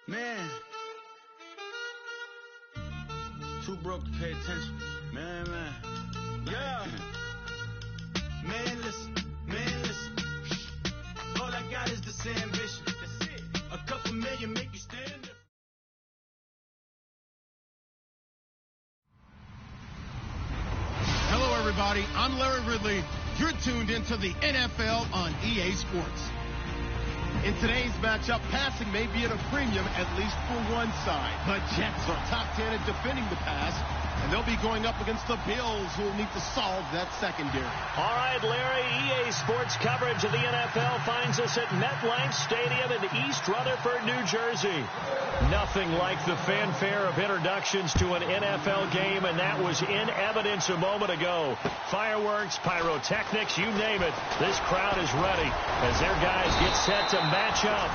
Man, too broke to pay attention. Man. Yeah. Man, listen. All I got is this ambition. That's it. A couple million make you stand up. Hello, everybody. I'm Larry Ridley. You're tuned into the NFL on EA Sports. In today's matchup, passing may be at a premium, at least for one side. The Jets are top 10 at defending the pass, and they'll be going up against the Bills, who will need to solve that secondary. All right, Larry, EA Sports coverage of the NFL finds us at MetLife Stadium in East Rutherford, New Jersey. Nothing like the fanfare of introductions to an NFL game, and that was in evidence a moment ago. Fireworks, pyrotechnics, you name it. This crowd is ready as their guys get set to match up.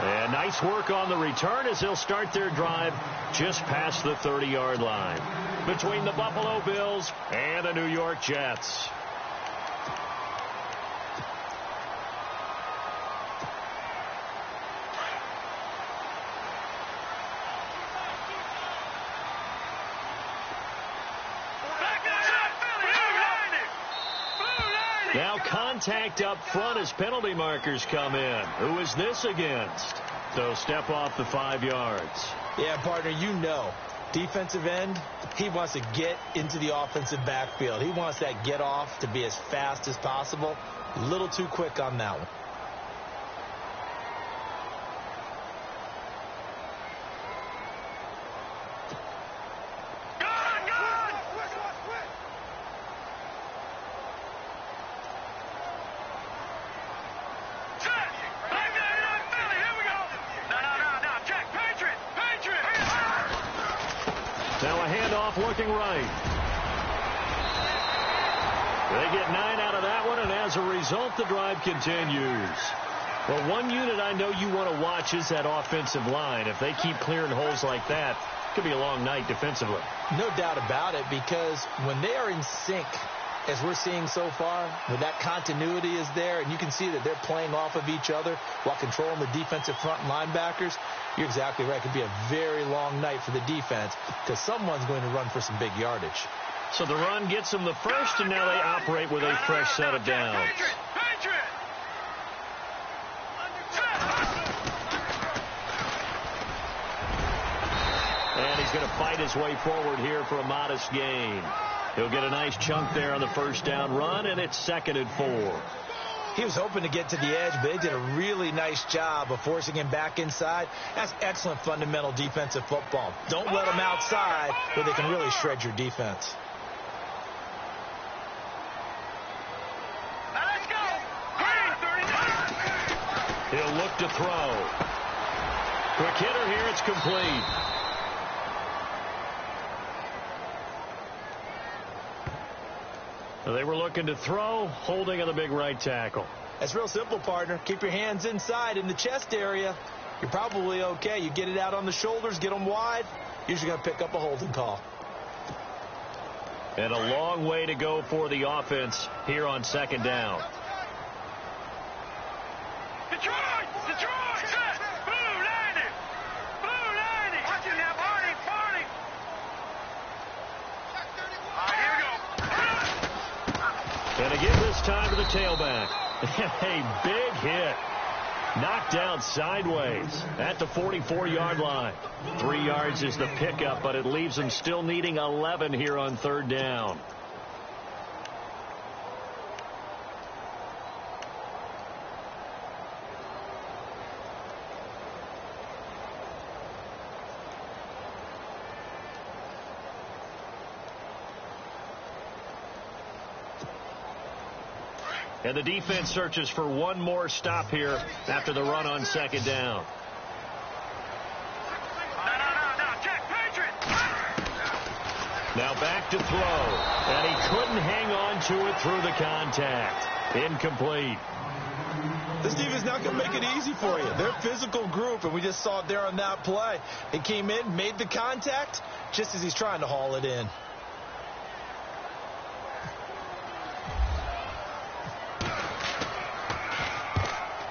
And nice work on the return as they'll start their drive just past the 30-yard line between the Buffalo Bills and the New York Jets. Now contact up front as penalty markers come in. Who is this against? So step off the 5 yards. Yeah, partner, you know. Defensive end, he wants to get into the offensive backfield. He wants that get off to be as fast as possible. A little too quick on that one. Looking right. They get 9 out of that one, and as a result, the drive continues. Well, one unit I know you want to watch is that offensive line. If they keep clearing holes like that, it could be a long night defensively. No doubt about it, because when they are in sync, as we're seeing so far, when that continuity is there, and you can see that they're playing off of each other while controlling the defensive front linebackers, you're exactly right. It could be a very long night for the defense because someone's going to run for some big yardage. So the run gets them the first, and now they operate with a fresh set of downs. And he's going to fight his way forward here for a modest gain. He'll get a nice chunk there on the first down run, and it's 2nd and 4. He was hoping to get to the edge, but they did a really nice job of forcing him back inside. That's excellent fundamental defensive football. Don't let them outside where they can really shred your defense. Now let's go. He'll look to throw. Quick hitter here. It's complete. They were looking to throw, holding on the big right tackle. That's real simple, partner. Keep your hands inside in the chest area. You're probably okay. You get it out on the shoulders, get them wide. Usually going to pick up a holding call. And a long way to go for the offense here on 2nd down. Detroit! Set! Blue 90! Watch it now, Barney! All right, here we go. And again this time to the tailback. A big hit. Knocked down sideways at the 44-yard line. 3 yards is the pickup, but it leaves them still needing 11 here on 3rd down. And the defense searches for one more stop here after the run on 2nd down. Now back to throw. And he couldn't hang on to it through the contact. Incomplete. This defense not going to make it easy for you. They're a physical group, and we just saw it there on that play. It came in, made the contact, just as he's trying to haul it in.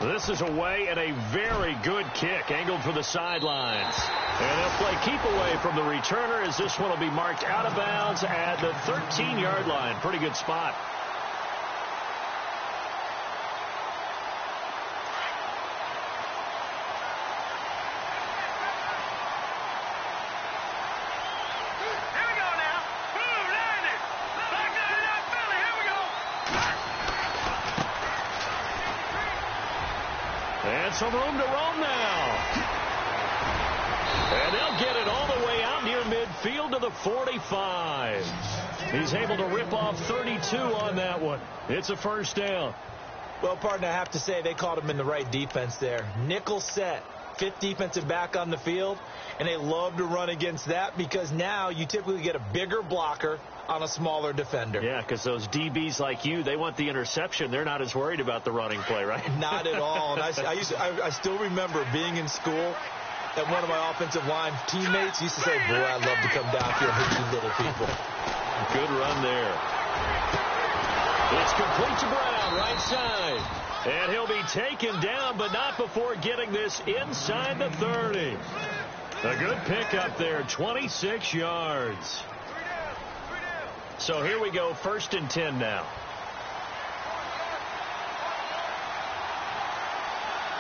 This is away and a very good kick angled for the sidelines. And they'll play keep away from the returner as this one will be marked out of bounds at the 13-yard line. Pretty good spot. And some room to roam now. And they'll get it all the way out near midfield to the 45. He's able to rip off 32 on that one. It's a first down. Well, partner, I have to say they caught him in the right defense there. Nickel set, fifth defensive back on the field, and they love to run against that because now you typically get a bigger blocker on a smaller defender. Yeah, because those DBs like you, they want the interception. They're not as worried about the running play, right? Not at all. And I still remember being in school, and one of my offensive line teammates used to say, boy, I'd love to come down here and hit you little people. Good run there. It's complete to Brown, right side. And he'll be taken down, but not before getting this inside the 30. A good pickup there, 26 yards. So here we go, 1st and 10 now.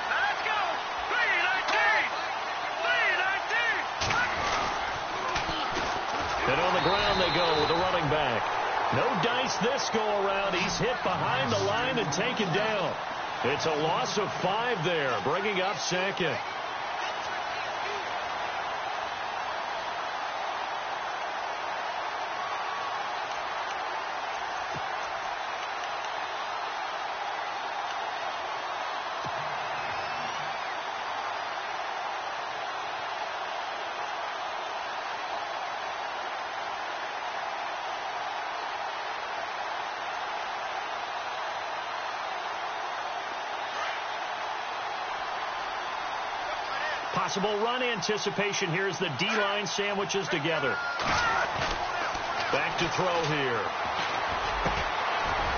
Let's go! 3-19! And on the ground they go with the running back. No dice this go around. He's hit behind the line and taken down. It's a loss of 5 there, bringing up 2nd. Possible run anticipation here as the D-line sandwiches together. Back to throw here.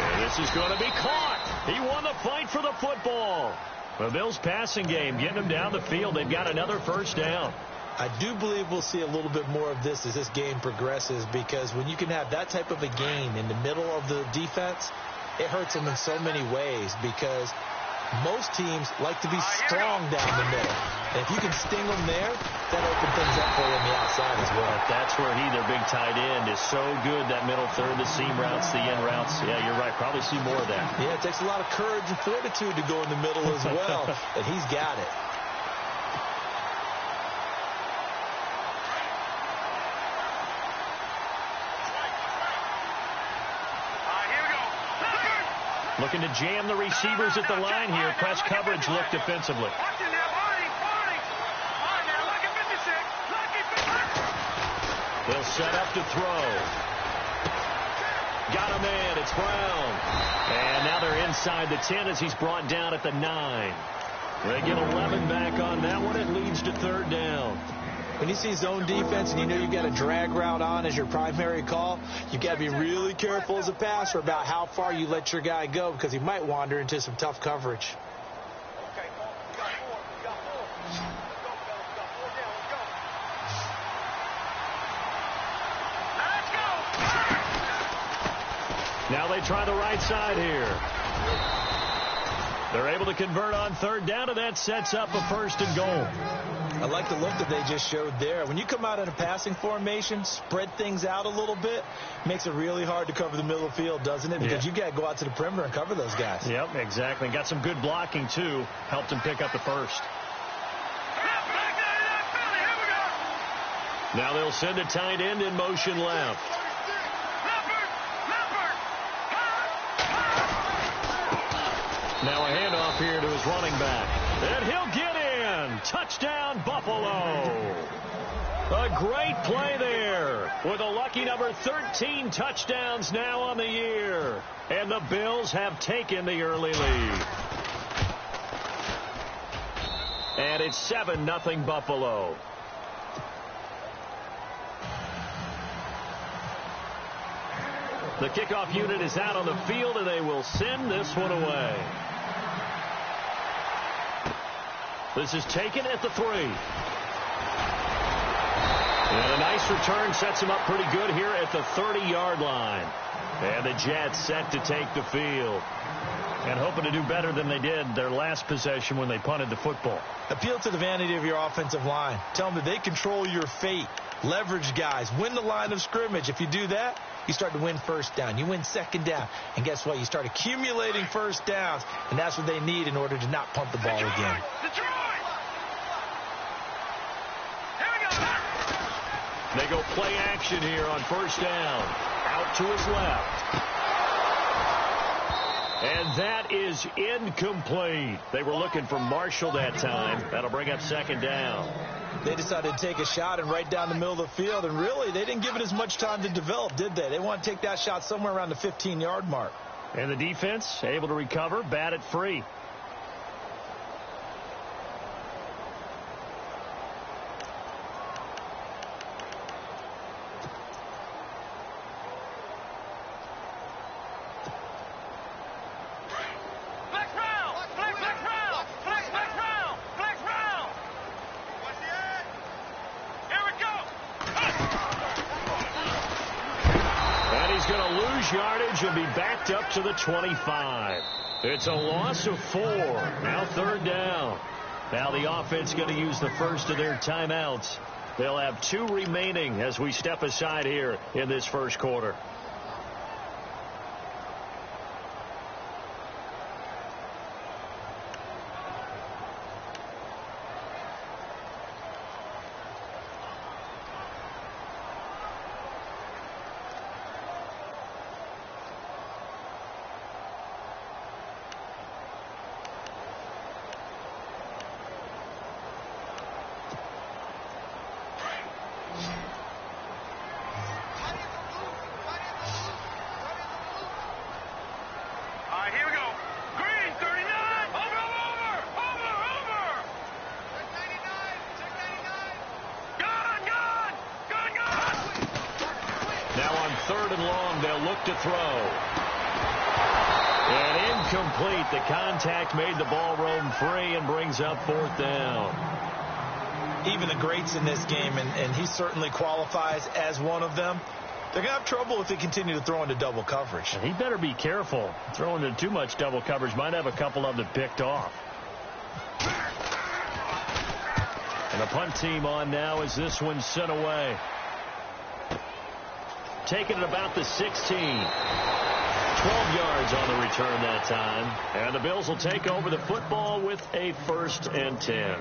And this is going to be caught. He won the fight for the football. The Bills passing game getting them down the field. They've got another first down. I do believe we'll see a little bit more of this as this game progresses because when you can have that type of a gain in the middle of the defense, it hurts them in so many ways because most teams like to be strong down the middle. And if you can sting them there, that opens things up for you on the outside as well. That's where their big tight end, is so good, that middle third, the seam routes, the in routes. Yeah, you're right. Probably see more of that. Yeah, it takes a lot of courage and fortitude to go in the middle as well. And he's got it. Looking to jam the receivers at the line here. Press coverage look defensively. They'll set up to throw. Got a man. It's Brown. And now they're inside the 10 as he's brought down at the 9. They get 11 back on that one. It leads to 3rd down. When you see zone defense and you know you've got a drag route on as your primary call, you've got to be really careful as a passer about how far you let your guy go because he might wander into some tough coverage. Now they try the right side here. They're able to convert on 3rd down, and that sets up a 1st and goal. I like the look that they just showed there. When you come out in a passing formation, spread things out a little bit, makes it really hard to cover the middle of the field, doesn't it? Because you got to go out to the perimeter and cover those guys. Yep, exactly. Got some good blocking, too. Helped him pick up the 1st. Now they'll send a tight end in motion left. Now a handoff here to his running back. And he'll get in. Touchdown, Buffalo. A great play there with a lucky number 13 touchdowns now on the year. And the Bills have taken the early lead. And it's 7-0 Buffalo. The kickoff unit is out on the field, and they will send this one away. This is taken at the 3. And a nice return sets him up pretty good here at the 30-yard line. And the Jets set to take the field. And hoping to do better than they did their last possession when they punted the football. Appeal to the vanity of your offensive line. Tell them that they control your fate. Leverage guys. Win the line of scrimmage. If you do that, you start to win first down. You win second down. And guess what? You start accumulating first downs. And that's what they need in order to not punt the ball again. They go play action here on first down. Out to his left. And that is incomplete. They were looking for Marshall that time. That'll bring up second down. They decided to take a shot and right down the middle of the field. And really, they didn't give it as much time to develop, did they? They want to take that shot somewhere around the 15-yard mark. And the defense able to recover, bat it free. Yardage will be backed up to the 25. It's a loss of 4. Now third down. Now the offense going to use the first of their timeouts. They'll have 2 remaining as we step aside here in this first quarter. To throw. And incomplete. The contact made the ball roam free and brings up fourth down. Even the greats in this game, and he certainly qualifies as one of them, they're going to have trouble if they continue to throw into double coverage. And he better be careful. Throwing into too much double coverage might have a couple of them picked off. And the punt team on now as this one's sent away. Taking it about the 16. 12 yards on the return that time. And the Bills will take over the football with a 1st and 10.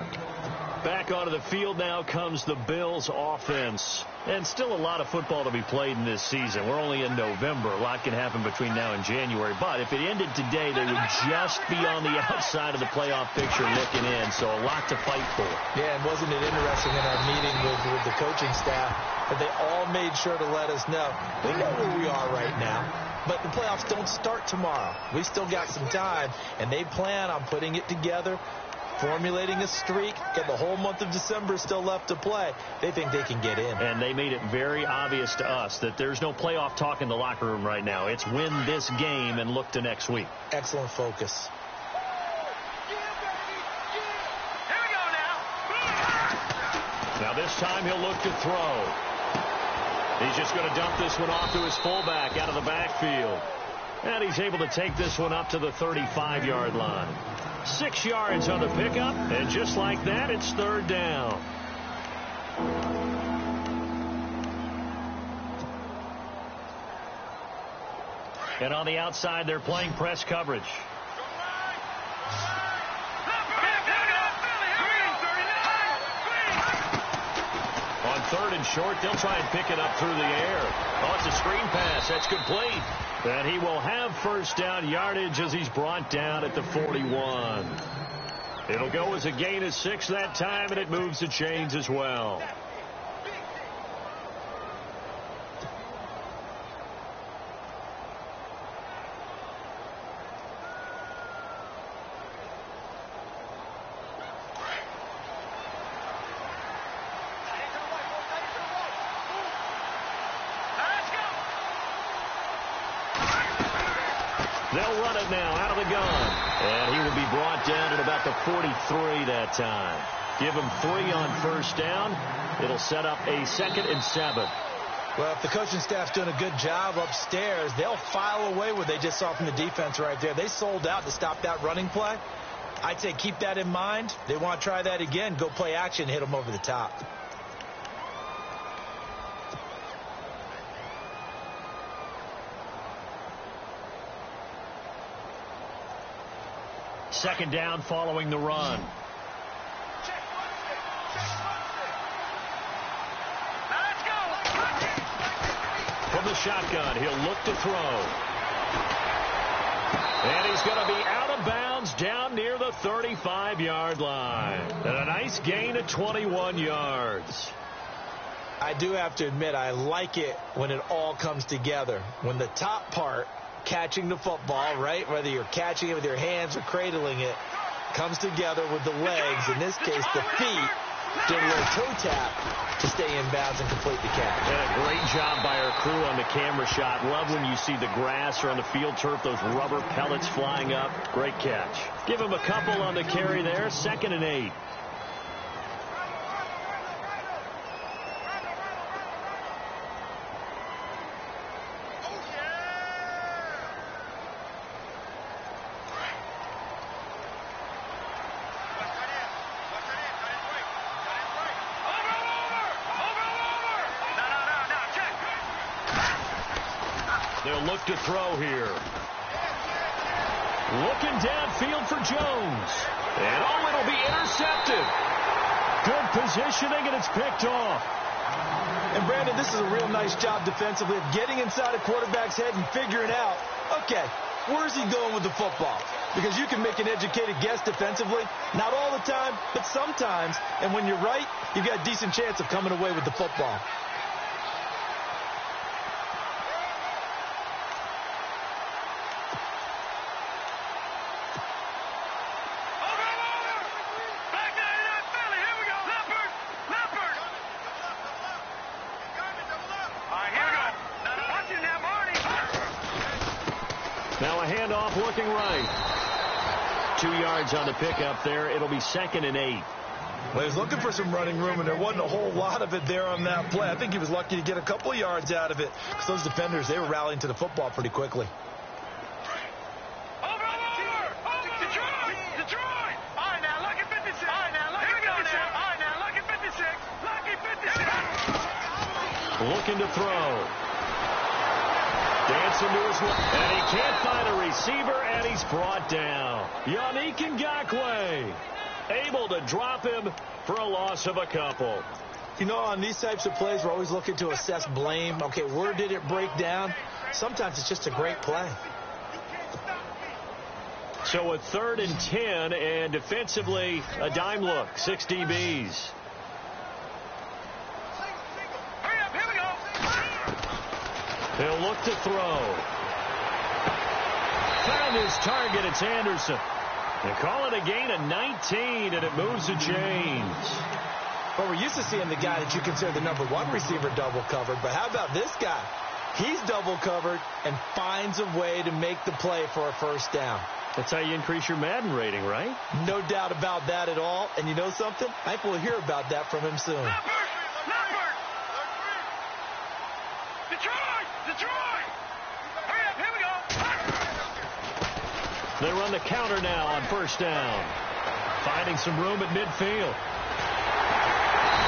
Back onto the field now comes the Bills offense. And still a lot of football to be played in this season. We're only in November. A lot can happen between now and January. But if it ended today, they would just be on the outside of the playoff picture looking in. So a lot to fight for. Yeah, and wasn't it interesting in our meeting with the coaching staff that they all made sure to let us know, we know where we are right now, but the playoffs don't start tomorrow. We still got some time, and they plan on putting it together, formulating a streak, got the whole month of December still left to play. They think they can get in. And they made it very obvious to us that there's no playoff talk in the locker room right now. It's win this game and look to next week. Excellent focus. Now this time he'll look to throw. He's just going to dump this one off to his fullback out of the backfield. And he's able to take this one up to the 35-yard line. 6 yards on the pickup, and just like that, it's third down. And on the outside, they're playing press coverage. On 3rd and short, they'll try and pick it up through the air. Oh, it's a screen pass. That's complete. And he will have first down yardage as he's brought down at the 41. It'll go as a gain of 6 that time, and it moves the chains as well. They'll run it now out of the gun. And he will be brought down at about the 43 that time. Give him 3 on first down. It'll set up a 2nd and 7. Well, if the coaching staff's doing a good job upstairs, they'll file away what they just saw from the defense right there. They sold out to stop that running play. I'd say keep that in mind. They want to try that again. Go play action, hit them over the top. Second down following the run. From the shotgun, he'll look to throw. And he's going to be out of bounds down near the 35-yard line. And a nice gain of 21 yards. I do have to admit, I like it when it all comes together. When the top part, catching the football, right, whether you're catching it with your hands or cradling it, comes together with the legs, in this case the feet, doing a little toe tap to stay in bounds and complete the catch. And a great job by our crew on the camera shot. Love when you see the grass or on the field turf, those rubber pellets flying up. Great catch. Give him a couple on the carry there. 2nd and 8. They'll look to throw here. Looking downfield for Jones. And it'll be intercepted. Good positioning, and it's picked off. And Brandon, this is a real nice job defensively of getting inside a quarterback's head and figuring out, okay, where's he going with the football? Because you can make an educated guess defensively. Not all the time, but sometimes. And when you're right, you've got a decent chance of coming away with the football. Now a handoff looking right. 2 yards on the pickup there. It'll be 2nd and 8. Well, he was looking for some running room, and there wasn't a whole lot of it there on that play. I think he was lucky to get a couple of yards out of it because those defenders, they were rallying to the football pretty quickly. Looking to throw. Dancing to his left. And he can't find a receiver, and he's brought down. Yannick Ngakoue able to drop him for a loss of a couple. You know, on these types of plays, we're always looking to assess blame. Okay, where did it break down? Sometimes it's just a great play. So a 3rd and 10, and defensively, a dime look. 6 DBs. He'll look to throw. Found his target. It's Anderson. They call it a gain of 19, and it moves the chains. Well, we're used to seeing the guy that you consider the #1 receiver double covered, but how about this guy? He's double covered and finds a way to make the play for a first down. That's how you increase your Madden rating, right? No doubt about that at all. And you know something? I think we'll hear about that from him soon. They run the counter now on first down. Finding some room at midfield.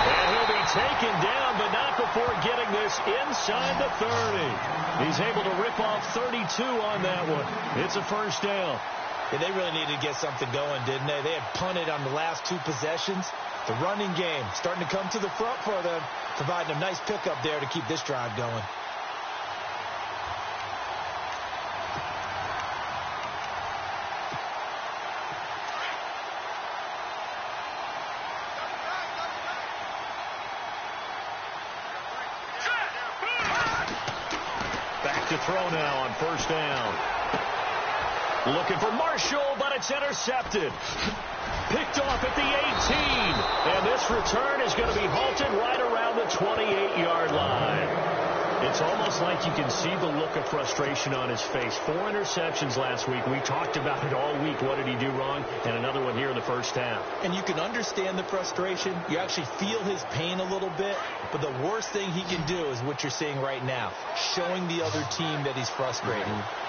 And he'll be taken down, but not before getting this inside the 30. He's able to rip off 32 on that one. It's a first down. Yeah, they really needed to get something going, didn't they? They had punted on the last 2 possessions. The running game starting to come to the front for them, providing a nice pickup there to keep this drive going. To throw now on first down. Looking for Marshall, but it's intercepted. Picked off at the 18. And this return is going to be halted right around the 28-yard line. It's almost like you can see the look of frustration on his face. 4 interceptions last week. We talked about it all week. What did he do wrong? And another one here in the first half. And you can understand the frustration. You actually feel his pain a little bit. But the worst thing he can do is what you're seeing right now, showing the other team that he's frustrated.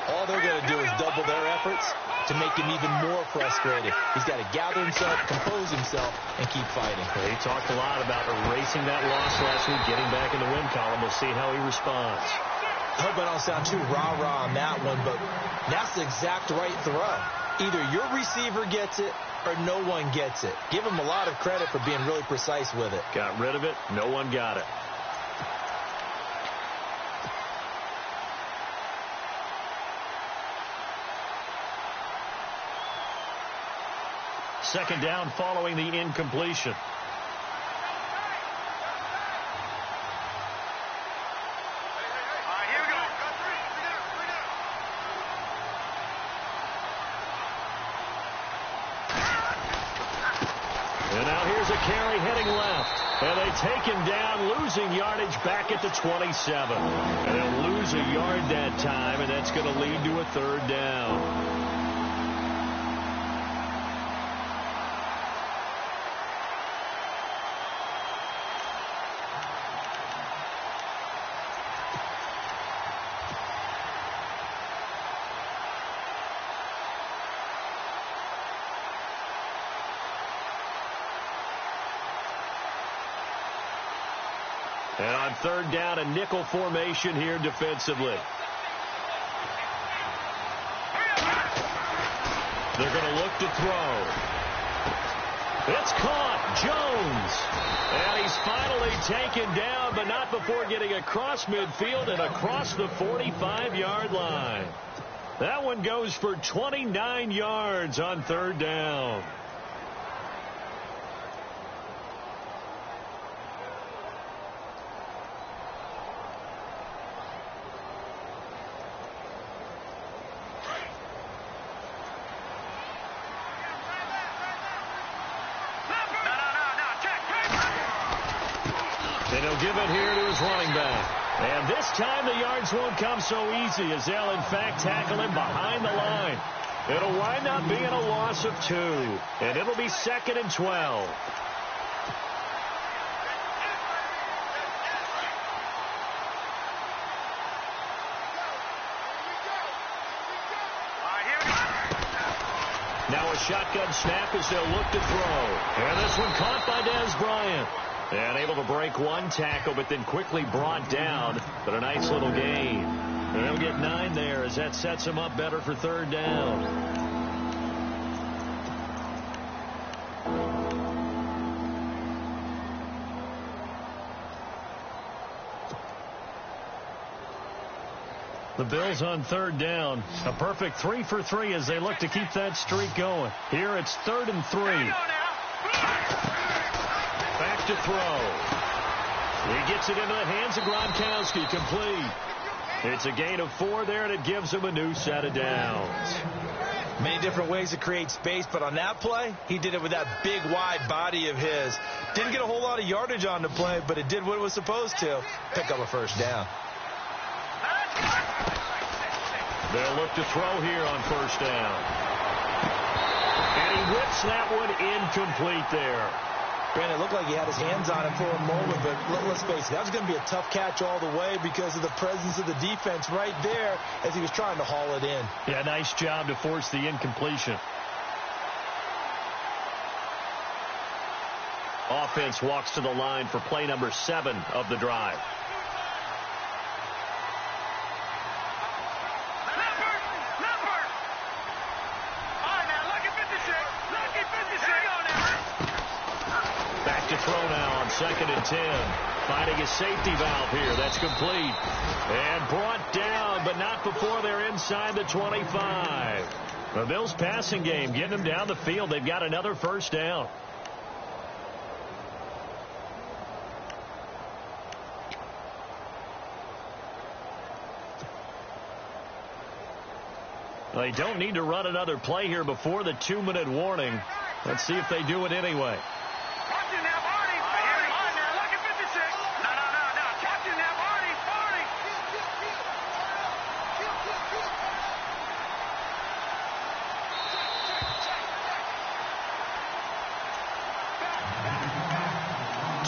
All they're going to do is double their efforts to make him even more frustrated. He's got to gather himself, compose himself, and keep fighting. He talked a lot about erasing that loss last week, getting back in the win column. We'll see how he responds. I hope I don't sound too rah-rah on that one, but that's the exact right throw. Either your receiver gets it or no one gets it. Give him a lot of credit for being really precise with it. Got rid of it. No one got it. Second down following the incompletion. And now here's a carry heading left. And they take him down, losing yardage back at the 27. And they'll lose a yard that time, and that's going to lead to a third down. And on third down, a nickel formation here defensively. They're going to look to throw. It's caught. Jones. And he's finally taken down, but not before getting across midfield and across the 45-yard line. That one goes for 29 yards on third down. And he'll give it here to his running back. And this time the yards won't come so easy as they'll, in fact, tackle him behind the line. It'll wind up being a loss of 2. And it'll be 2nd and 12. Now a shotgun snap as they'll look to throw. And this one caught by Dez Bryant. And able to break one tackle, but then quickly brought down. But a nice little gain. And they'll get 9 there as that sets them up better for third down. The Bills on third down. A perfect 3 for 3 as they look to keep that streak going. Here it's 3rd and 3. Back to throw. He gets it into the hands of Gronkowski. Complete. It's a gain of 4 there, and it gives him a new set of downs. Many different ways to create space, but on that play, he did it with that big, wide body of his. Didn't get a whole lot of yardage on the play, but it did what it was supposed to. Pick up a first down. They'll look to throw here on first down. And he whips that one incomplete there. Brandon, it looked like he had his hands on it for a moment, but let's face it, that was going to be a tough catch all the way because of the presence of the defense right there as he was trying to haul it in. Yeah, nice job to force the incompletion. Offense walks to the line for play number 7 of the drive. Throw now on 2nd and 10. Finding a safety valve here. That's complete. And brought down, but not before they're inside the 25. The Bills passing game getting them down the field. They've got another first down. They don't need to run another play here before the 2-minute warning. Let's see if they do it anyway.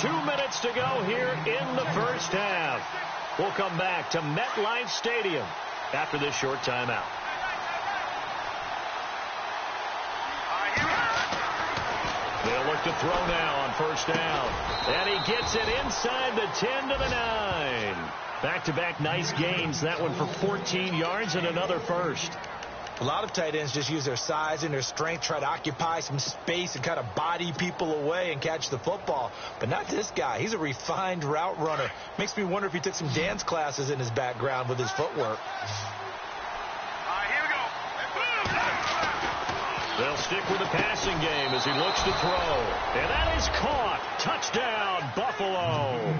2 minutes to go here in the first half. We'll come back to MetLife Stadium after this short timeout. They'll look to throw now on first down. And he gets it inside the 10 to the 9. Back-to-back nice gains. That one for 14 yards and another first. A lot of tight ends just use their size and their strength, try to occupy some space and kind of body people away and catch the football. But not this guy. He's a refined route runner. Makes me wonder if he took some dance classes in his background with his footwork. They'll stick with the passing game as he looks to throw. And that is caught. Touchdown, Buffalo.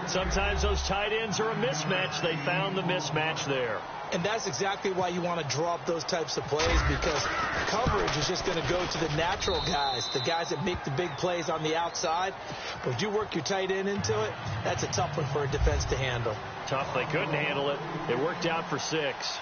Sometimes those tight ends are a mismatch. They found the mismatch there. And that's exactly why you want to draw up those types of plays, because coverage is just going to go to the natural guys, the guys that make the big plays on the outside. But if you work your tight end into it, that's a tough one for a defense to handle. Tough. They couldn't handle it. It worked out for 6.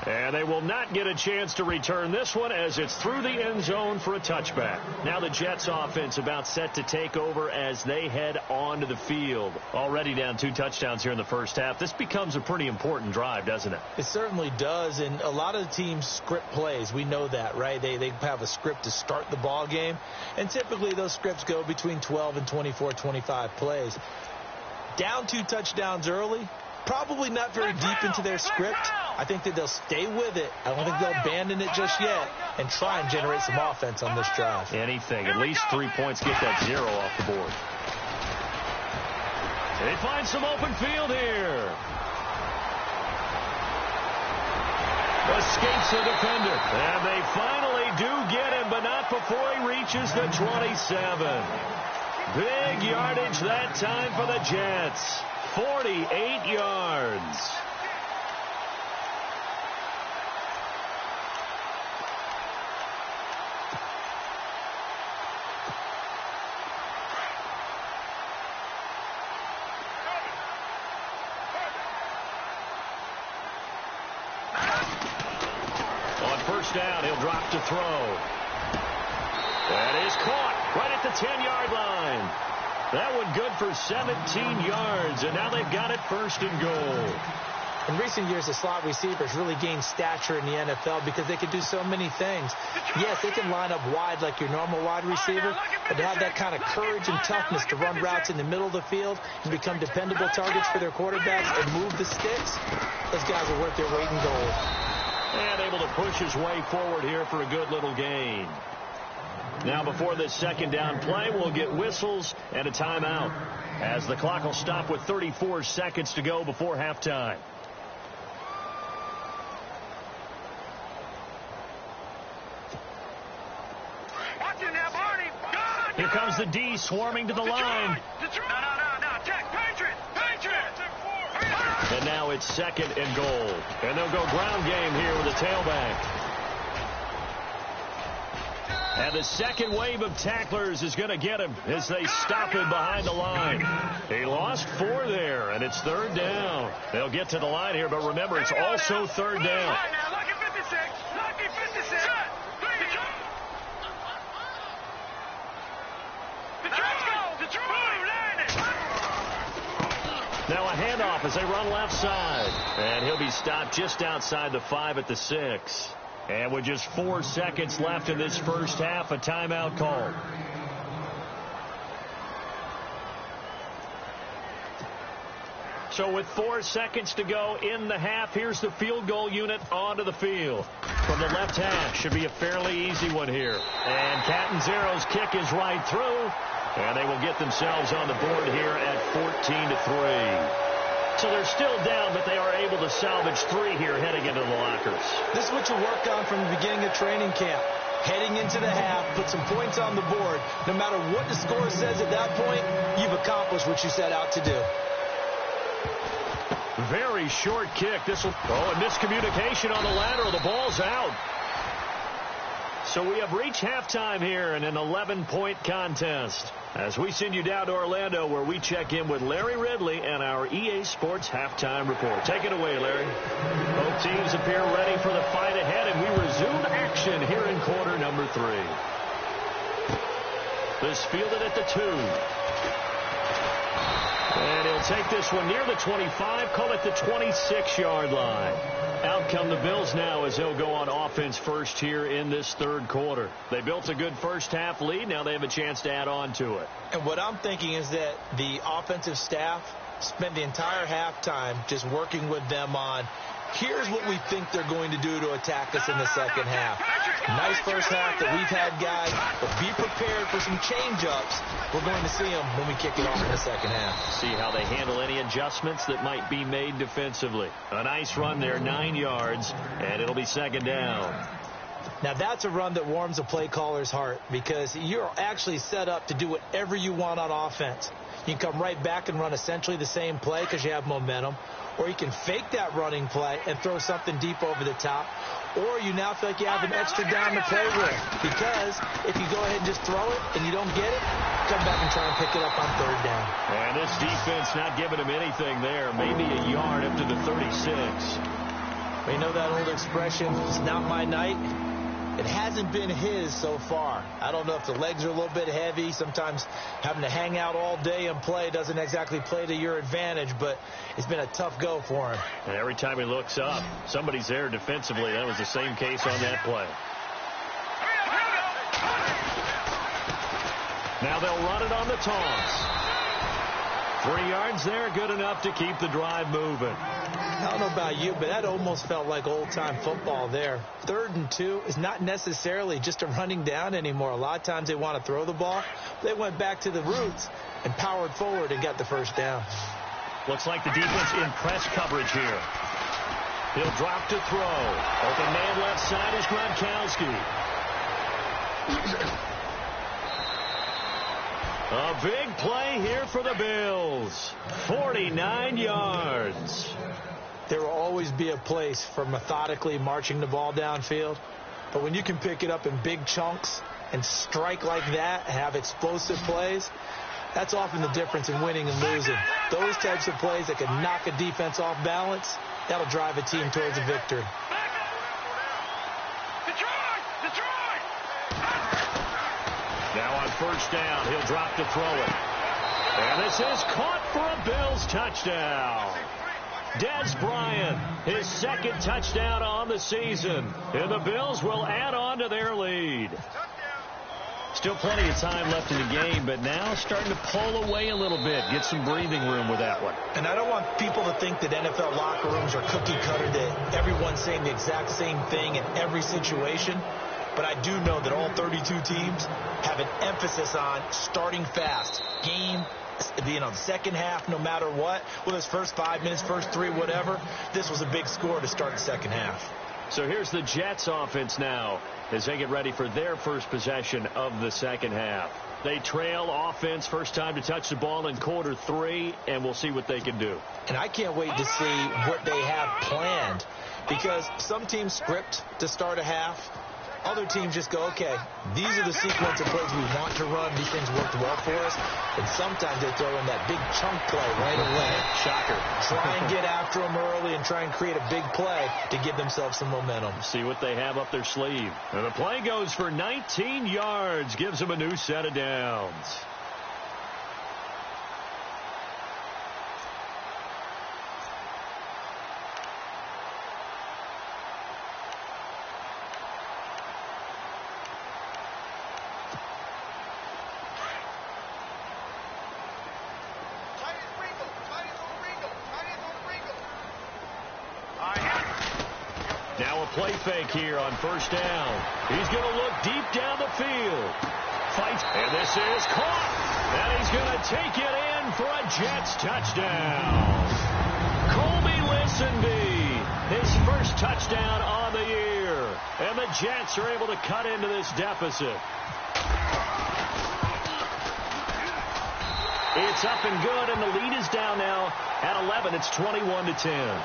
And they will not get a chance to return this one as it's through the end zone for a touchback. Now the Jets offense about set to take over as they head onto the field. Already down 2 touchdowns here in the first half. This becomes a pretty important drive, doesn't it? It certainly does, and a lot of the teams script plays. We know that, right? They have a script to start the ball game, and typically those scripts go between 12 and 24, 25 plays. Down 2 touchdowns early, probably not very deep into their script. I think that they'll stay with it. I don't think they'll abandon it just yet and try and generate some offense on this drive. Anything. At least 3 points. Get that 0 off the board. They find some open field here. Escapes the defender. And they finally do get him, but not before he reaches the 27. Big yardage that time for the Jets. 48 yards. On first down, he'll drop to throw. That is caught right at the 10-yard line. That one good for 17 yards, and now they've got it first and goal. In recent years, the slot receivers really gained stature in the NFL because they can do so many things. Yes, they can line up wide like your normal wide receiver, but to have that kind of courage and toughness to run routes in the middle of the field and become dependable targets for their quarterbacks and move the sticks, those guys are worth their weight in gold. And able to push his way forward here for a good little gain. Now before this second down play, we'll get whistles and a timeout as the clock will stop with 34 seconds to go before halftime. Here comes the D swarming to the line. And now it's 2nd and goal. And they'll go ground game here with a tailback. And the second wave of tacklers is going to get him as they stop him behind the line. He lost 4 there, and it's 3rd down. They'll get to the line here, but remember, it's also 3rd down. Now a handoff as they run left side. And he'll be stopped just outside the 5 at the 6. And with just 4 seconds left in this first half, a timeout called. So with 4 seconds to go in the half, here's the field goal unit onto the field. From the left hash, should be a fairly easy one here. And Catanzaro's kick is right through. And they will get themselves on the board here at 14-3. So they're still down, but they are able to salvage 3 here heading into the lockers. This is what you worked on from the beginning of training camp. Heading into the half, put some points on the board. No matter what the score says at that point, you've accomplished what you set out to do. Very short kick. This will, a miscommunication on the lateral. The ball's out. So we have reached halftime here in an 11-point contest. As we send you down to Orlando, where we check in with Larry Ridley and our EA Sports Halftime Report. Take it away, Larry. Both teams appear ready for the fight ahead, and we resume action here in quarter number 3. This fielded at the 2. And he'll take this one near the 25, call it the 26-yard line. Out come the Bills now as they'll go on offense first here in this third quarter. They built a good first-half lead. Now they have a chance to add on to it. And what I'm thinking is that the offensive staff spent the entire halftime just working with them on, here's what we think they're going to do to attack us in the second half. Nice first half that we've had, guys, but be prepared for some change-ups. We're going to see them when we kick it off in the second half. See how they handle any adjustments that might be made defensively. A nice run there, 9 yards, and it'll be second down. Now, that's a run that warms a play caller's heart because you're actually set up to do whatever you want on offense. You can come right back and run essentially the same play because you have momentum, or you can fake that running play and throw something deep over the top, or you now feel like you have an extra down to play with because if you go ahead and just throw it and you don't get it, come back and try and pick it up on third down. And this defense not giving him anything there, maybe a yard up to the 36. You know that old expression, it's not my night? It hasn't been his so far. I don't know if the legs are a little bit heavy. Sometimes having to hang out all day and play doesn't exactly play to your advantage, but it's been a tough go for him. And every time he looks up, somebody's there defensively. That was the same case on that play. Now they'll run it on the toss. 3 yards there, good enough to keep the drive moving. I don't know about you, but that almost felt like old-time football there. 3rd and 2 is not necessarily just a running down anymore. A lot of times they want to throw the ball. They went back to the roots and powered forward and got the first down. Looks like the defense in press coverage here. He'll drop to throw. Open man left side is Gronkowski. A big play here for the Bills. 49 yards. There will always be a place for methodically marching the ball downfield. But when you can pick it up in big chunks and strike like that, have explosive plays, that's often the difference in winning and losing. Those types of plays that can knock a defense off balance, that'll drive a team towards a victory. Now on first down, he'll drop to throw it. And this is caught for a Bills touchdown. Dez Bryant, his second touchdown on the season. And the Bills will add on to their lead. Still plenty of time left in the game, but now starting to pull away a little bit. Get some breathing room with that one. And I don't want people to think that NFL locker rooms are cookie cutter, that everyone's saying the exact same thing in every situation. But I do know that all 32 teams have an emphasis on starting fast. Game, the second half, no matter what. Whether it's first 5 minutes, first 3, whatever. This was a big score to start the second half. So here's the Jets offense now as they get ready for their first possession of the second half. They trail offense, first time to touch the ball in quarter 3, and we'll see what they can do. And I can't wait to see what they have planned, because some teams script to start a half. Other teams just go, okay, these are the sequence of plays we want to run. These things worked well for us. And sometimes they throw in that big chunk play right away. Shocker. Try and get after them early and try and create a big play to give themselves some momentum. See what they have up their sleeve. And the play goes for 19 yards. Gives them a new set of downs. Now a play fake here on first down. He's going to look deep down the field. Fight, and this is caught. And he's going to take it in for a Jets touchdown. Colby Lisenby, his first touchdown on the year. And the Jets are able to cut into this deficit. It's up and good, and the lead is down now at 11. It's 21-10.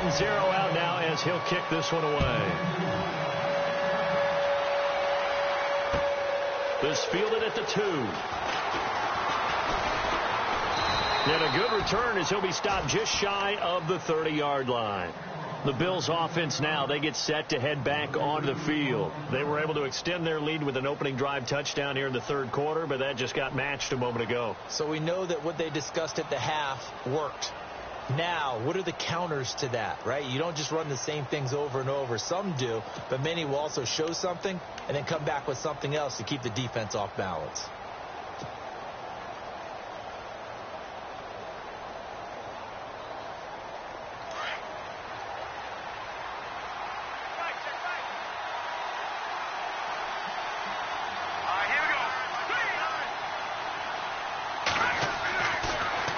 batting zero out now as he'll kick this one away. This fielded at the 2. And a good return as he'll be stopped just shy of the 30-yard line. The Bills offense now, they get set to head back onto the field. They were able to extend their lead with an opening drive touchdown here in the third quarter, but that just got matched a moment ago. So we know that what they discussed at the half worked. Now, what are the counters to that, right? You don't just run the same things over and over. Some do, but many will also show something and then come back with something else to keep the defense off balance.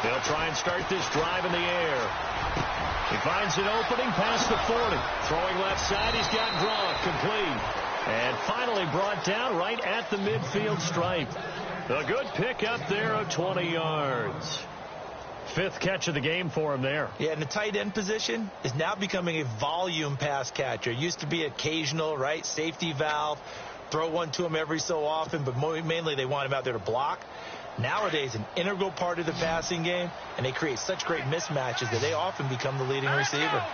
They'll try and start this drive in the air. He finds an opening past the 40. Throwing left side, he's got Gronk complete. And finally brought down right at the midfield stripe. A good pick up there of 20 yards. 5th catch of the game for him there. Yeah, and the tight end position is now becoming a volume pass catcher. It used to be occasional, right? Safety valve. Throw one to him every so often, but mainly they want him out there to block. Nowadays, an integral part of the passing game, and they create such great mismatches that they often become the leading receiver.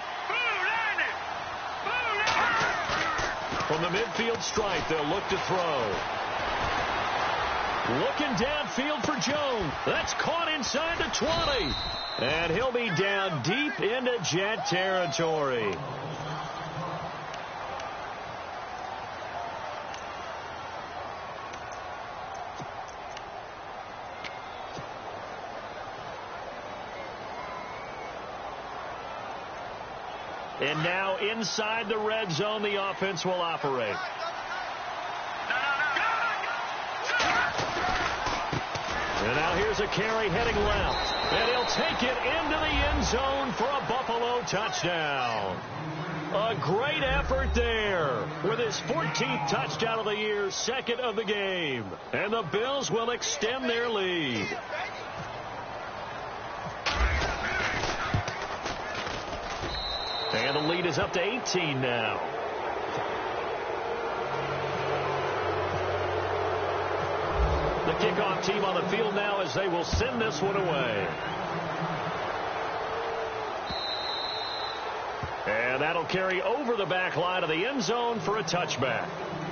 From the midfield stripe, they'll look to throw. Looking downfield for Jones. That's caught inside the 20. And he'll be down deep into Jet territory. And now inside the red zone, the offense will operate. And now here's a carry heading left. And he'll take it into the end zone for a Buffalo touchdown. A great effort there with his 14th touchdown of the year, 2nd of the game. And the Bills will extend their lead. And the lead is up to 18 now. The kickoff team on the field now as they will send this one away. And that'll carry over the back line of the end zone for a touchback.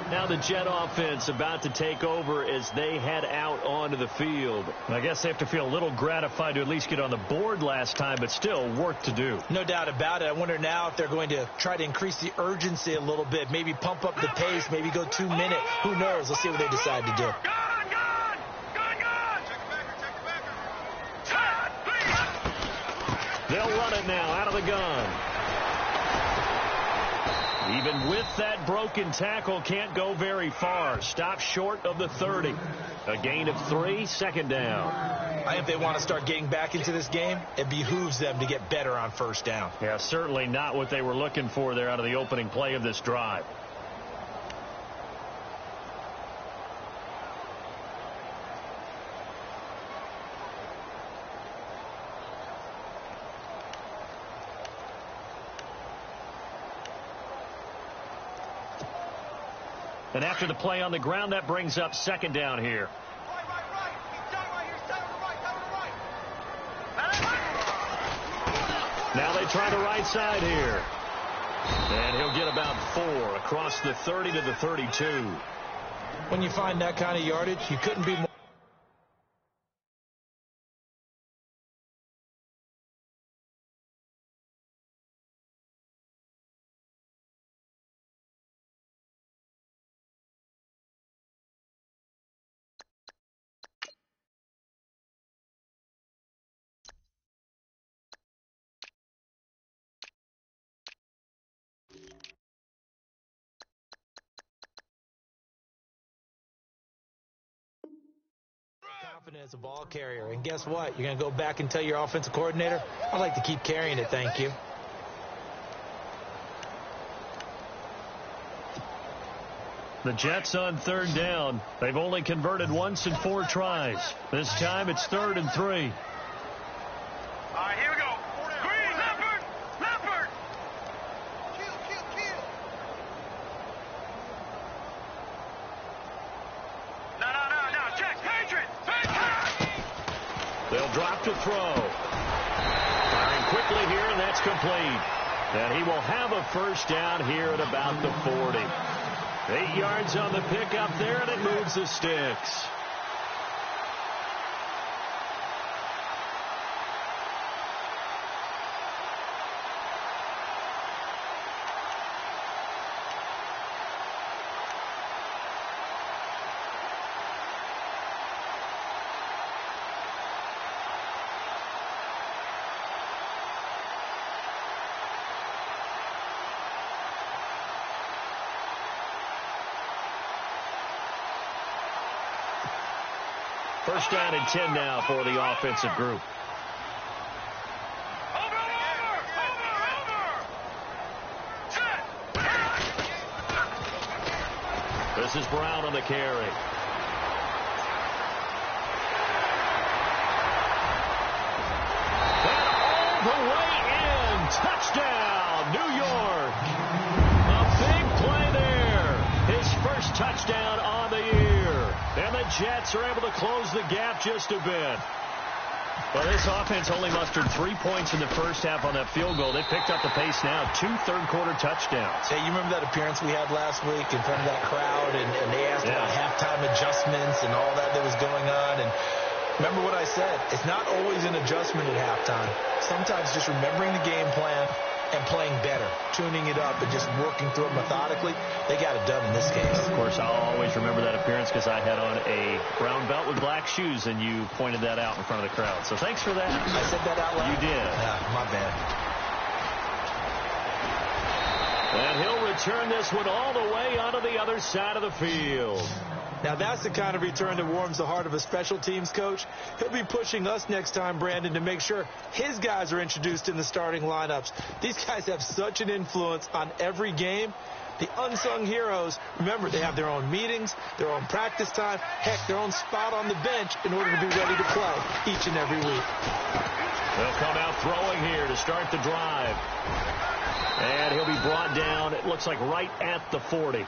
Now the Jet offense about to take over as they head out onto the field. I guess they have to feel a little gratified to at least get on the board last time, but still work to do. No doubt about it. I wonder now if they're going to try to increase the urgency a little bit, maybe pump up the pace, maybe go 2 minutes. Who knows? Let's see what they decide to do. They'll run it now out of the gun. Even with that broken tackle, can't go very far. Stop short of the 30. A gain of 3, 2nd down. I think if they want to start getting back into this game, it behooves them to get better on 1st down. Yeah, certainly not what they were looking for there out of the opening play of this drive. And after the play on the ground, that brings up 2nd down here. Now they try the right side here. And he'll get about 4 across the 30 to the 32. When you find that kind of yardage, you couldn't be more. As a ball carrier, and guess what? You're going to go back and tell your offensive coordinator, I'd like to keep carrying it, thank you. The Jets on 3rd down. They've only converted once in 4 tries. This time it's 3rd and 3. All right, here we go. Green, Leopard, They'll drop to throw. Firing quickly here, and that's complete. And he will have a first down here at about the 40. 8 yards on the pickup there, and it moves the sticks. First down and 10 now for the offensive group. This is Brown on the carry. And all the way in. Touchdown, New York. A big play there. His first touchdown on the year. And the Jets are able to close the gap just a bit. Well, this offense only mustered 3 points in the first half on that field goal. They picked up the pace now. 2 third-quarter touchdowns. Hey, you remember that appearance we had last week in front of that crowd, and they asked about halftime adjustments and all that was going on. And remember what I said. It's not always an adjustment at halftime. Sometimes just remembering the game plan and playing better, tuning it up and just working through it methodically. They got it done in this case. Of course, I'll always remember that appearance because I had on a brown belt with black shoes, and you pointed that out in front of the crowd. So thanks for that. I said that out loud? You did. Yeah, my bad. And he'll return this one all the way onto the other side of the field. Now, that's the kind of return that warms the heart of a special teams coach. He'll be pushing us next time, Brandon, to make sure his guys are introduced in the starting lineups. These guys have such an influence on every game. The unsung heroes, remember, they have their own meetings, their own practice time, heck, their own spot on the bench in order to be ready to play each and every week. They'll come out throwing here to start the drive. And he'll be brought down, it looks like right at the 40.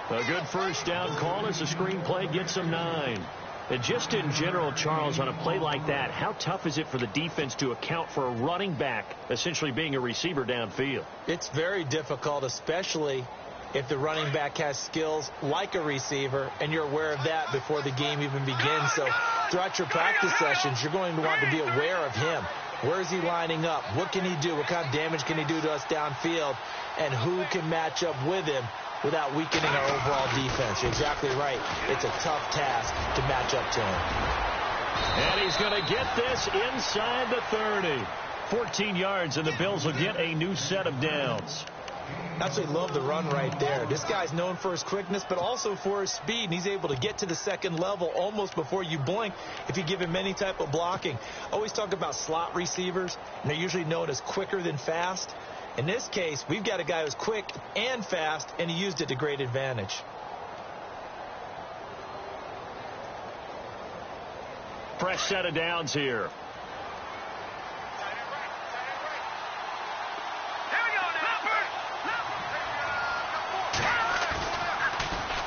A good first down call as the screenplay gets him 9. And just in general, Charles, on a play like that, how tough is it for the defense to account for a running back essentially being a receiver downfield? It's very difficult, especially if the running back has skills like a receiver, and you're aware of that before the game even begins. So throughout your practice sessions, you're going to want to be aware of him. Where is he lining up? What can he do? What kind of damage can he do to us downfield? And who can match up with him without weakening our overall defense? You're exactly right. It's a tough task to match up to him. And he's going to get this inside the 30. 14 yards, and the Bills will get a new set of downs. Absolutely love the run right there. This guy's known for his quickness, but also for his speed, and he's able to get to the second level almost before you blink if you give him any type of blocking. I always talk about slot receivers, and they're usually known as quicker than fast. In this case, we've got a guy who's quick and fast, and he used it to great advantage. Fresh set of downs here.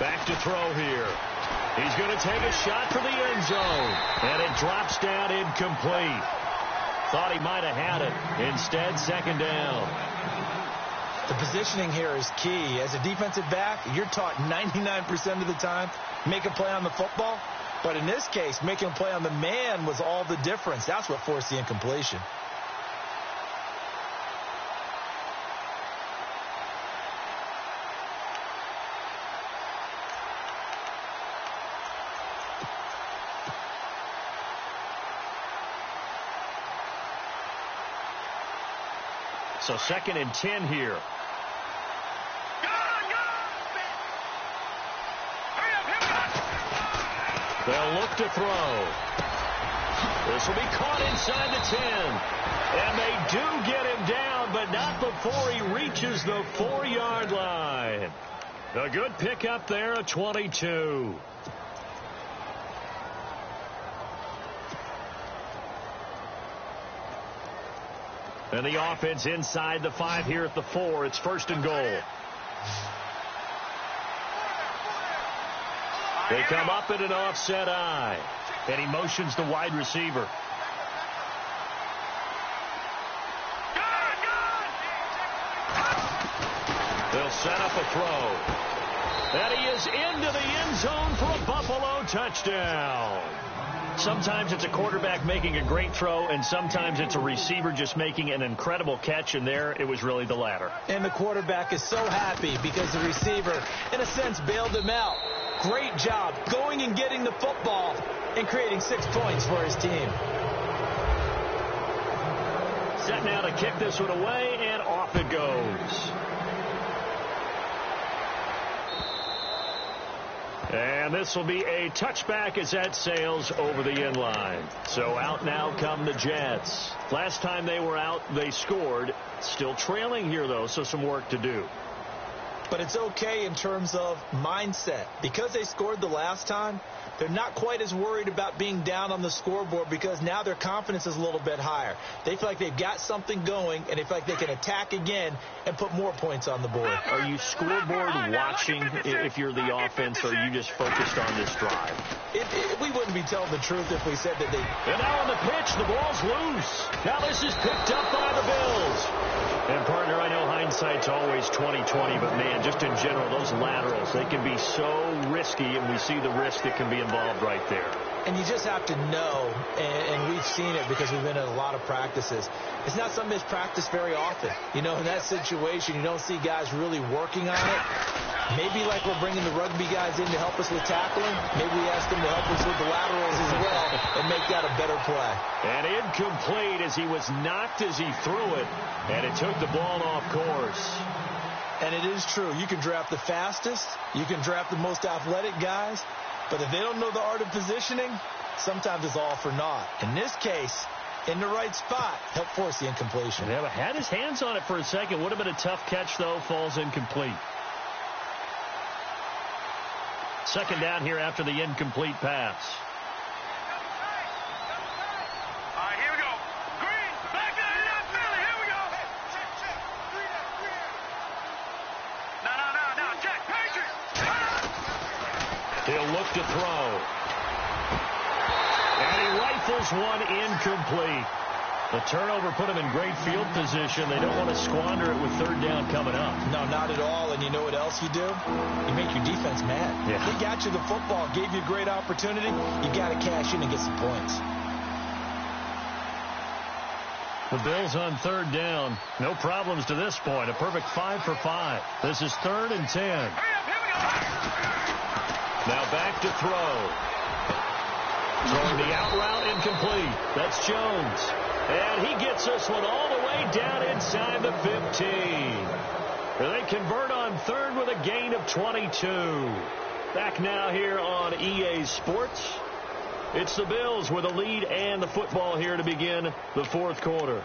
Back to throw here. He's going to take a shot for the end zone. And it drops down incomplete. Thought he might have had it. Instead, second down. The positioning here is key. As a defensive back, you're taught 99% of the time, make a play on the football. But in this case, making a play on the man was all the difference. That's what forced the incompletion. So second and 10 here. They'll look to throw. This will be caught inside the 10. And they do get him down, but not before he reaches the 4-yard line. A good pickup there at 22. And the offense inside the 5 here at the 4. It's first and goal. They come up at an offset eye. And he motions the wide receiver. set up a throw. And he is into the end zone for a Buffalo touchdown. Sometimes it's a quarterback making a great throw, and sometimes it's a receiver just making an incredible catch, and there it was really the latter. And the quarterback is so happy because the receiver, in a sense, bailed him out. Great job going and getting the football and creating 6 points for his team. Set now to kick this one away, and off it goes. And this will be a touchback as that sails over the end line. So out now come the Jets. Last time they were out, they scored. Still trailing here, though, so some work to do. But it's okay in terms of mindset. Because they scored the last time, they're not quite as worried about being down on the scoreboard because now their confidence is a little bit higher. They feel like they've got something going, and they feel like they can attack again and put more points on the board. Are you scoreboard watching if you're the offense, or are you just focused on this drive? We wouldn't be telling the truth if we said that they... And now on the pitch, the ball's loose. Now this is picked up by the Bills. And, partner, I know hindsight's always 20/20, but, man, just in general, those laterals, they can be so risky, and we see the risk that can be involved right there. And you just have to know, and we've seen it because we've been in a lot of practices. It's not something that's practiced very often. You know, in that situation, you don't see guys really working on it. Maybe like we're bringing the rugby guys in to help us with tackling. Maybe we ask them to help us with the laterals as well and make that a better play. And incomplete as he was knocked as he threw it, and it took the ball off course. And it is true. You can draft the fastest. You can draft the most athletic guys. But if they don't know the art of positioning, sometimes it's all for naught. In this case, in the right spot, help force the incompletion. Yeah, had his hands on it for a second. Would have been a tough catch, though. Falls incomplete. Second down here after the incomplete pass. All right, here we go. Green, back to the left field. Here we go. No. Check. Patriots. He'll look to throw. And he rifles one incomplete. The turnover put him in great field position. They don't want to squander it with third down coming up. No, not at all. And you know what else you do? You make your defense mad. Yeah. They got you the football, gave you a great opportunity. You got to cash in and get some points. The Bills on third down. No problems to this point. A perfect 5 for 5. This is 3rd and 10. Now back to throw. Throwing the out route incomplete. That's Jones. And he gets this one all the way down inside the 15. They convert on third with a gain of 22. Back now here on EA Sports. It's the Bills with a lead and the football here to begin the fourth quarter.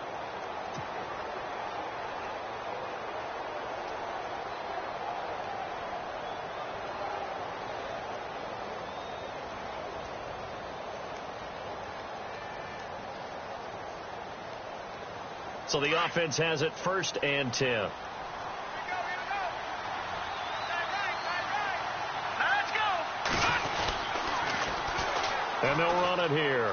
So the offense has it 1st and 10. And they'll run it here.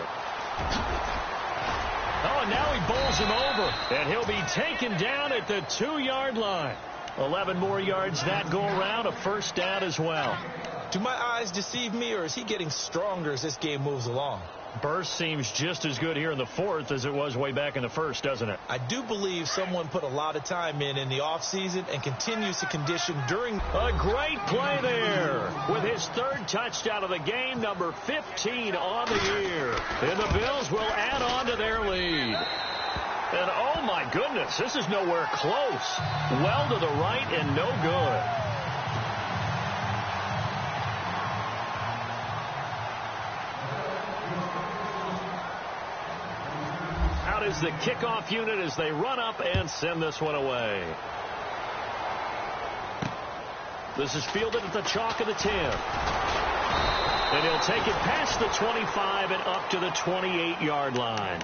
Oh, and now he bowls him over. And he'll be taken down at the 2-yard line. 11 more yards that go around. A first down as well. Do my eyes deceive me, or is he getting stronger as this game moves along? Burst seems just as good here in the fourth as it was way back in the first, doesn't it? I do believe someone put a lot of time in the offseason and continues to condition during. A great play there with his 3rd touchdown of the game, number 15 on the year. And the Bills will add on to their lead. And oh my goodness, this is nowhere close. Well to the right and no good. Is the kickoff unit as they run up and send this one away. This is fielded at the chalk of the 10. And he'll take it past the 25 and up to the 28-yard line.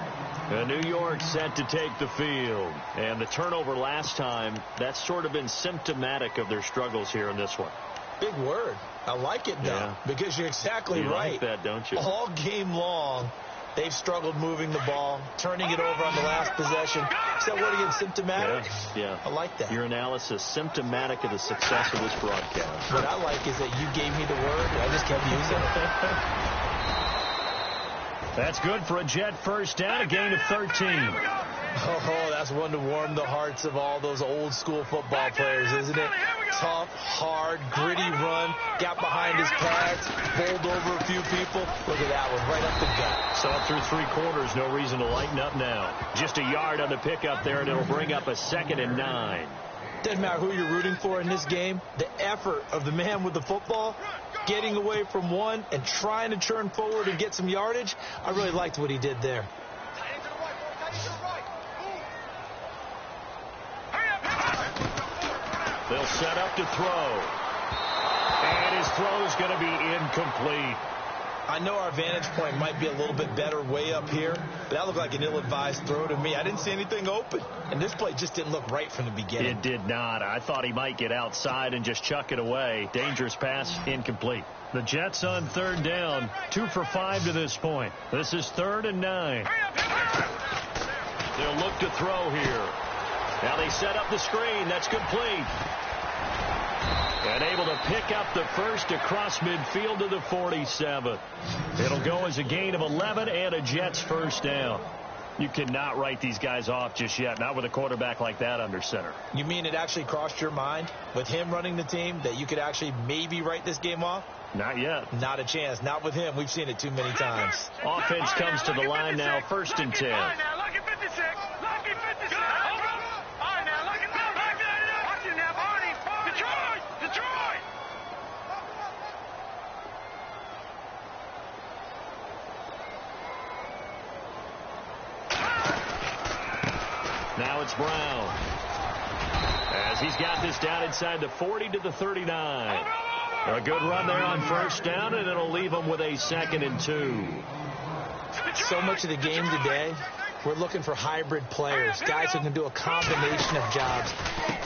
And New York set to take the field. And the turnover last time, that's sort of been symptomatic of their struggles here in this one. Big word. I like it, though, because you're exactly right. You like that, don't you? All game long, They've struggled moving the ball, turning it over on the last possession. Is that word again, symptomatic? Yeah. I like that. Your analysis, symptomatic of the success of this broadcast. What I like is that you gave me the word, and I just kept using it. That's good for a Jet first down, a gain of 13. Oh, that's one to warm the hearts of all those old school football players, isn't it? Tough, hard, gritty run, got behind his pads, bowled over a few people. Look at that one, right up the gut. Saw through 3 quarters, no reason to lighten up now. Just a yard on the pickup there, and it'll bring up a 2nd and 9. Doesn't matter who you're rooting for in this game. The effort of the man with the football, getting away from one and trying to turn forward and get some yardage, I really liked what he did there. They'll set up to throw. And his throw is going to be incomplete. I know our vantage point might be a little bit better way up here, but that looked like an ill-advised throw to me. I didn't see anything open, and this play just didn't look right from the beginning. It did not. I thought he might get outside and just chuck it away. Dangerous pass, incomplete. The Jets on 3rd down, 2 for 5 to this point. This is 3rd and 9. They'll look to throw here. Now they set up the screen. That's complete. And able to pick up the first across midfield to the 47. It'll go as a gain of 11 and a Jets first down. You cannot write these guys off just yet, not with a quarterback like that under center. You mean it actually crossed your mind with him running the team that you could actually maybe write this game off? Not yet. Not a chance. Not with him. We've seen it too many times. Offense comes to the line now, 1st and 10. Now it's Brown. As he's got this down inside the 40 to the 39. A good run there on 1st down, and it'll leave him with a 2nd and 2. So much of the game today, we're looking for hybrid players, guys who can do a combination of jobs.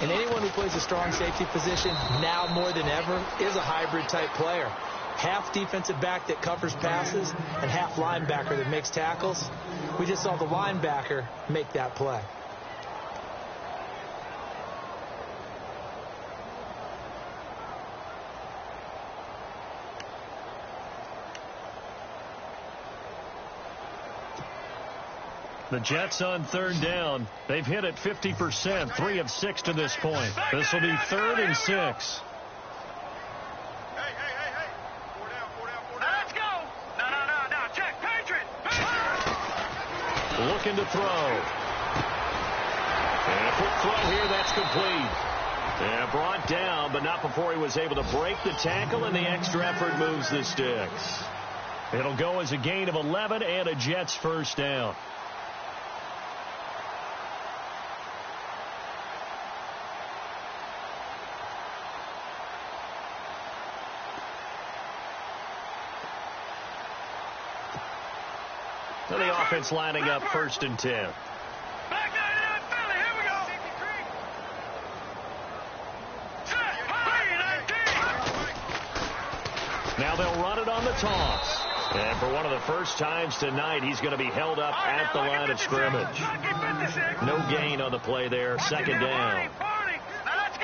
And anyone who plays a strong safety position, now more than ever, is a hybrid type player. Half defensive back that covers passes and half linebacker that makes tackles. We just saw the linebacker make that play. The Jets on 3rd down. They've hit it 50%, 3 of 6 to this point. This will be 3rd and 6. Hey. 4 down. Let's go. No. Check. Patriot. Looking to throw. And a quick throw here. That's complete. And brought down, but not before he was able to break the tackle, and the extra effort moves the sticks. It'll go as a gain of 11 and a Jets first down. And the offense lining up 1st and 10. Back 99, Philly. Here we go. Now they'll run it on the toss. And for one of the first times tonight, he's going to be held up at the line of scrimmage. No gain on the play there. 2nd down.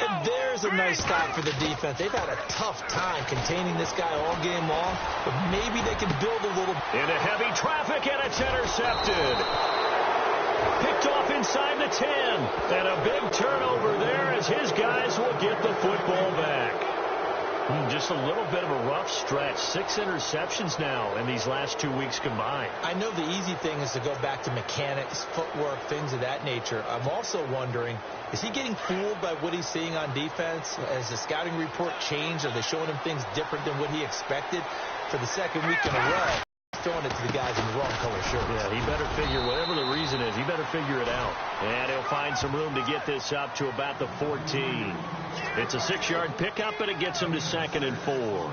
And there's a nice stop for the defense. They've had a tough time containing this guy all game long, but maybe they can build a little. Into heavy traffic, and it's intercepted. Picked off inside the 10. And a big turnover there as his guys will get the football back. Just a little bit of a rough stretch. 6 interceptions now in these last 2 weeks combined. I know the easy thing is to go back to mechanics, footwork, things of that nature. I'm also wondering, is he getting fooled by what he's seeing on defense? Has the scouting report changed? Are they showing him things different than what he expected for the 2nd week in a row? Throwing it to the guys in the wrong color shirts. Yeah, he better figure, whatever the reason is, he better figure it out. And he'll find some room to get this up to about the 14. It's a 6-yard pickup, and it gets him to 2nd and 4.